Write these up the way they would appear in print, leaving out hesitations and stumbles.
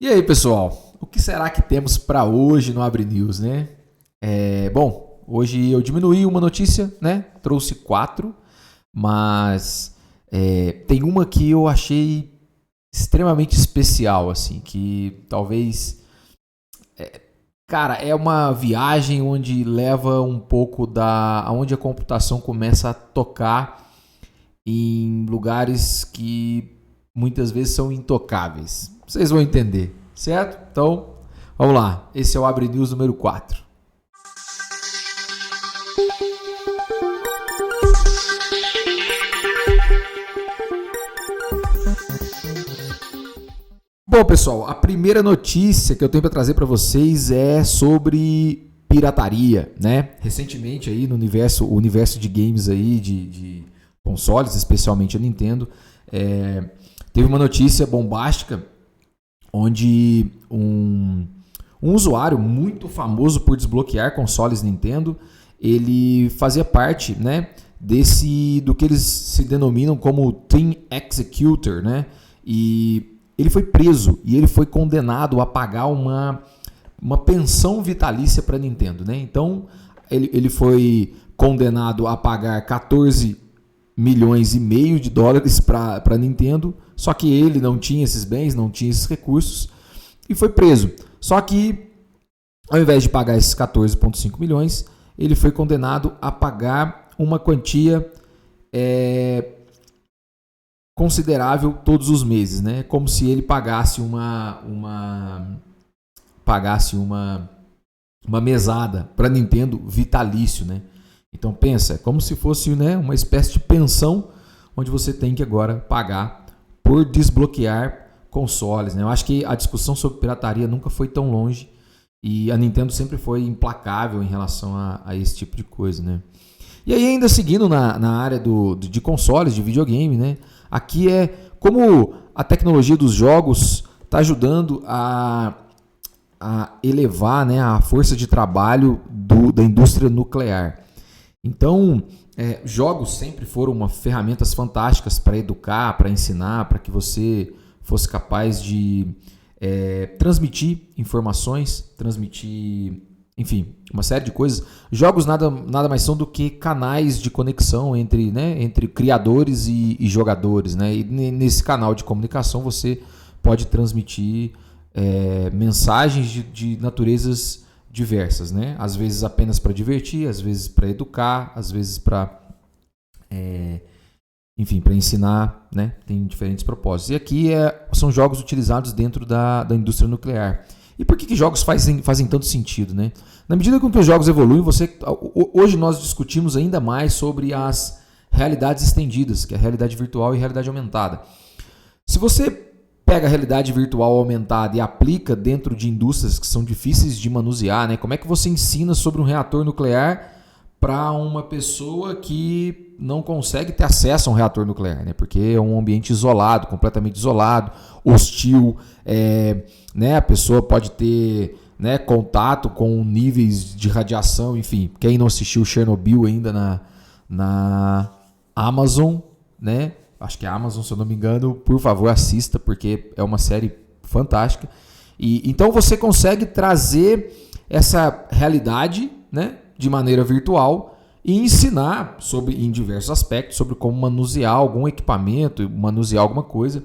E aí, pessoal? O que será que temos para hoje no Abre News, né? Bom, hoje eu diminuí uma notícia, né? Trouxe quatro, mas tem uma que eu achei extremamente especial, assim, que talvez, cara, é uma viagem onde leva um pouco onde a computação começa a tocar em lugares que muitas vezes são intocáveis. Vocês vão entender, certo? Então, vamos lá. Esse é o Abre News número 4. Bom, pessoal, a primeira notícia que eu tenho para trazer para vocês é sobre pirataria, né? Recentemente aí no universo de games aí, de consoles, especialmente a Nintendo, teve uma notícia bombástica onde um usuário muito famoso por desbloquear consoles Nintendo, ele fazia parte, né, do que eles se denominam como Team Executor, né? E ele foi preso e ele foi condenado a pagar uma pensão vitalícia para a Nintendo, né? Então ele foi condenado a pagar 14 milhões e meio de dólares para a Nintendo, só que ele não tinha esses bens, não tinha esses recursos e foi preso. Só que ao invés de pagar esses 14,5 milhões, ele foi condenado a pagar uma quantia considerável todos os meses, né? Como se ele pagasse uma mesada para a Nintendo vitalício, né? Então pensa, é como se fosse, né, uma espécie de pensão onde você tem que agora pagar por desbloquear consoles, né? Eu acho que a discussão sobre pirataria nunca foi tão longe e a Nintendo sempre foi implacável em relação a esse tipo de coisa, né? E aí ainda seguindo na área de consoles, de videogame, né? Aqui é como a tecnologia dos jogos está ajudando a elevar, né, a força de trabalho da indústria nuclear. Então, jogos sempre foram ferramentas fantásticas para educar, para ensinar, para que você fosse capaz de transmitir informações, transmitir, enfim, uma série de coisas. Jogos nada mais são do que canais de conexão entre criadores e jogadores, né? E nesse canal de comunicação você pode transmitir mensagens de naturezas diversas, né? Às vezes apenas para divertir, às vezes para educar, às vezes para enfim, para ensinar, né? Tem diferentes propósitos. E aqui são jogos utilizados dentro da indústria nuclear. E por que jogos fazem tanto sentido, né? Na medida com que os jogos evoluem, hoje nós discutimos ainda mais sobre as realidades estendidas, que é a realidade virtual e a realidade aumentada. Se você pega a realidade virtual aumentada e aplica dentro de indústrias que são difíceis de manusear, né? Como é que você ensina sobre um reator nuclear para uma pessoa que não consegue ter acesso a um reator nuclear, né? Porque é um ambiente isolado, completamente isolado, hostil, né? A pessoa pode ter, né, contato com níveis de radiação, enfim. Quem não assistiu Chernobyl ainda na Amazon, né? Acho que é a Amazon, se eu não me engano, por favor, assista, porque é uma série fantástica. E então você consegue trazer essa realidade, né, de maneira virtual e ensinar em diversos aspectos sobre como manusear algum equipamento, manusear alguma coisa.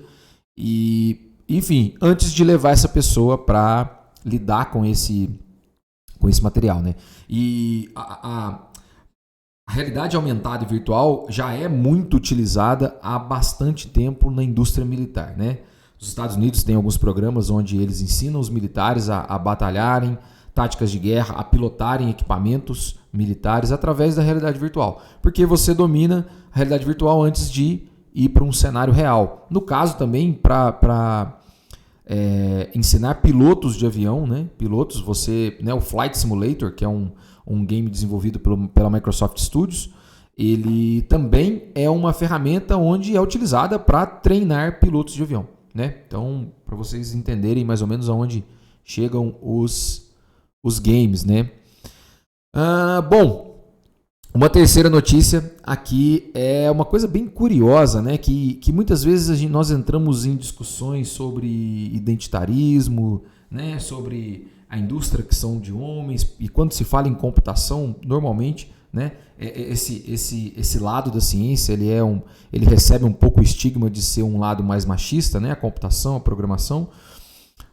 E, enfim, antes de levar essa pessoa para lidar com esse material, né? E a realidade aumentada e virtual já é muito utilizada há bastante tempo na indústria militar, né? Os Estados Unidos têm alguns programas onde eles ensinam os militares a batalharem, táticas de guerra, a pilotarem equipamentos militares através da realidade virtual, porque você domina a realidade virtual antes de ir para um cenário real. No caso também, para ensinar pilotos de avião, né? Pilotos, o Flight Simulator, que é um game desenvolvido pela Microsoft Studios, ele também é uma ferramenta onde é utilizada para treinar pilotos de avião, né? Então, para vocês entenderem mais ou menos aonde chegam os games, né? Bom, Uma terceira notícia aqui é uma coisa bem curiosa, né? Que muitas vezes nós entramos em discussões sobre identitarismo, né? Sobre a indústria que são de homens, e quando se fala em computação, normalmente, né? Esse lado da ciência ele recebe um pouco o estigma de ser um lado mais machista, né? A computação, a programação.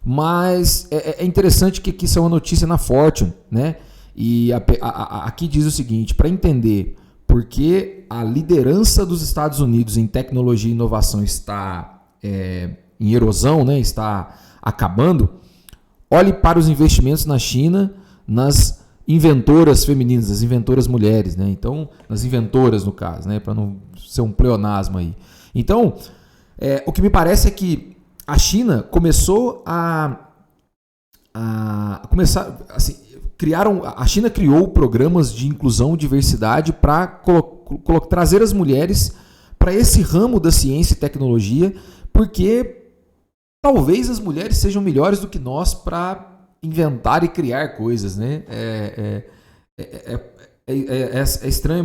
Mas é interessante que aqui isso é uma notícia na Fortune, né? E aqui diz o seguinte: para entender por que a liderança dos Estados Unidos em tecnologia e inovação está em erosão, né? Está acabando, olhe para os investimentos na China, nas inventoras femininas, as inventoras mulheres, né? Então, nas inventoras no caso, né? Para não ser um pleonasmo aí. Então, o que me parece é que a China começou a começar assim. A China criou programas de inclusão e diversidade para trazer as mulheres para esse ramo da ciência e tecnologia, porque talvez as mulheres sejam melhores do que nós para inventar e criar coisas, né? É estranho,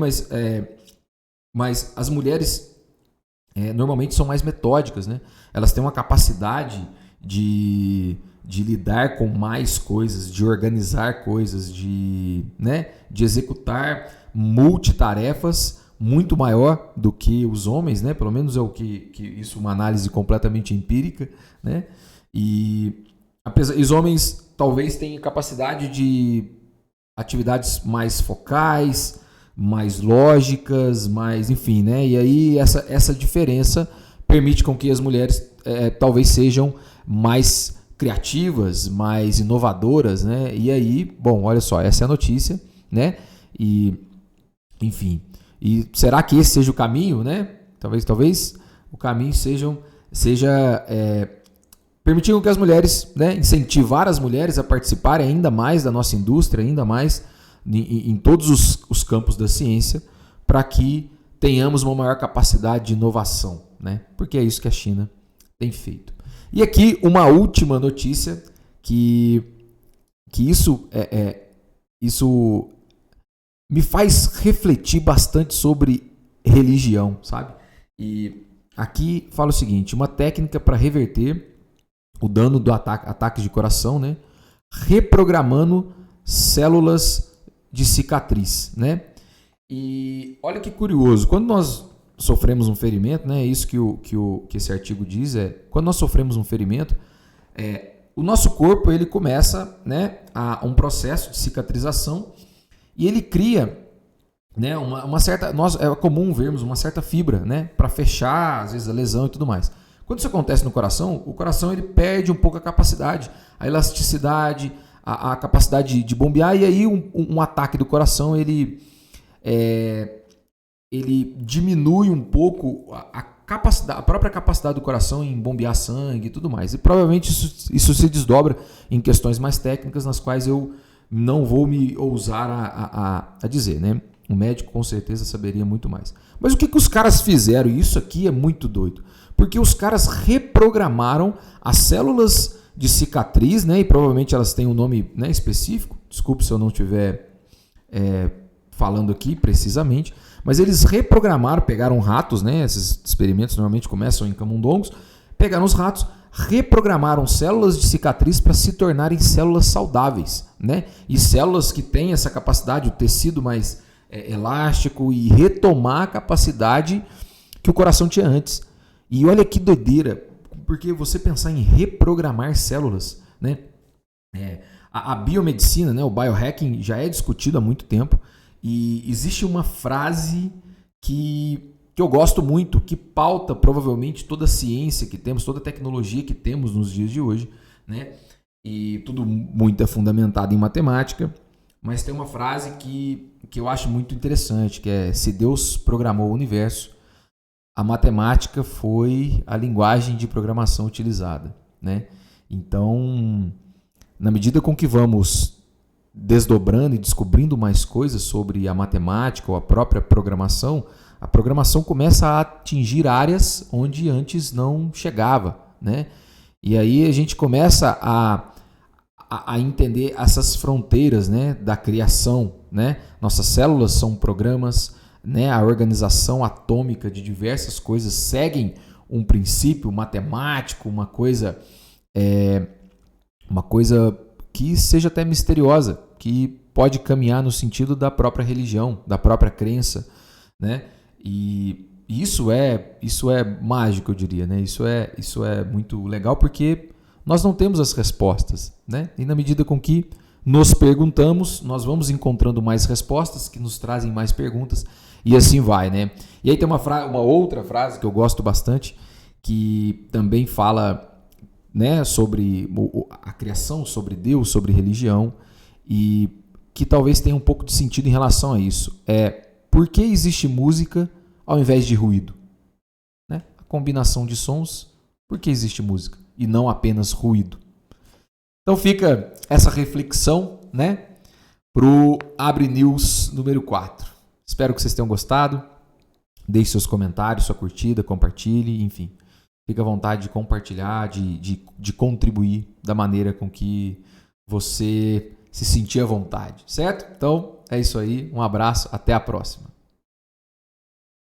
mas as mulheres normalmente são mais metódicas, né? Elas têm uma capacidade de lidar com mais coisas, de organizar coisas, de executar multitarefas muito maior do que os homens, né? Pelo menos é o que isso é uma análise completamente empírica, né? E os homens talvez tenham capacidade de atividades mais focais, mais lógicas, mais, enfim, né? E aí essa diferença permite com que as mulheres talvez sejam mais criativas, mais inovadoras, né? E aí, bom, olha só, essa é a notícia, né? E, enfim, e será que esse seja o caminho, né? Talvez o caminho seja permitir que as mulheres, né? Incentivar as mulheres a participarem ainda mais da nossa indústria, ainda mais em todos os campos da ciência, para que tenhamos uma maior capacidade de inovação, né? Porque é isso que a China tem feito. E aqui uma última notícia que isso me faz refletir bastante sobre religião, sabe? E aqui fala o seguinte: uma técnica para reverter o dano do ataque de coração, né? Reprogramando células de cicatriz, né? E olha que curioso, quando nós sofremos um ferimento, né? Isso que esse artigo diz quando nós sofremos um ferimento, o nosso corpo ele começa, né, a um processo de cicatrização e ele cria, né, uma certa, é comum vermos uma certa fibra, né, para fechar às vezes a lesão e tudo mais. Quando isso acontece no coração, o coração ele perde um pouco a capacidade, a elasticidade, a capacidade de bombear, e aí um ataque do coração ele diminui um pouco a própria capacidade do coração em bombear sangue e tudo mais. E provavelmente isso se desdobra em questões mais técnicas, nas quais eu não vou me ousar a dizer, né? O médico com certeza saberia muito mais. Mas o que os caras fizeram? Isso aqui é muito doido. Porque os caras reprogramaram as células de cicatriz, né? E provavelmente elas têm um nome, né, específico. Desculpe se eu não estiver falando aqui precisamente, mas eles reprogramaram, pegaram ratos, né? Esses experimentos normalmente começam em camundongos, pegaram os ratos, reprogramaram células de cicatriz para se tornarem células saudáveis, né? E células que têm essa capacidade, o tecido mais elástico, e retomar a capacidade que o coração tinha antes. E olha que doideira, porque você pensar em reprogramar células, né? A biomedicina, né? O biohacking já é discutido há muito tempo. E existe uma frase que eu gosto muito, que pauta provavelmente toda a ciência que temos, toda a tecnologia que temos nos dias de hoje, né? E tudo muito é fundamentado em matemática, mas tem uma frase que eu acho muito interessante, que é: se Deus programou o universo, a matemática foi a linguagem de programação utilizada, né? Então, na medida com que vamos desdobrando e descobrindo mais coisas sobre a matemática ou a própria programação, a programação começa a atingir áreas onde antes não chegava, né? E aí a gente começa a entender essas fronteiras, né, da criação, né? Nossas células são programas, né? A organização atômica de diversas coisas seguem um princípio matemático, uma coisa que seja até misteriosa, que pode caminhar no sentido da própria religião, da própria crença, né? E isso é mágico, eu diria, né? Isso é muito legal porque nós não temos as respostas, né? E na medida com que nos perguntamos, nós vamos encontrando mais respostas que nos trazem mais perguntas e assim vai, né? E aí tem uma outra frase que eu gosto bastante, que também fala, né, sobre a criação, sobre Deus, sobre religião, e que talvez tenha um pouco de sentido em relação a isso. Por que existe música ao invés de ruído? Né? A combinação de sons, por que existe música e não apenas ruído? Então fica essa reflexão, né, pro Abre News número 4. Espero que vocês tenham gostado. Deixe seus comentários, sua curtida, compartilhe, enfim. Fique à vontade de compartilhar, de contribuir da maneira com que você se sentir à vontade, certo? Então, é isso aí. Um abraço, até a próxima.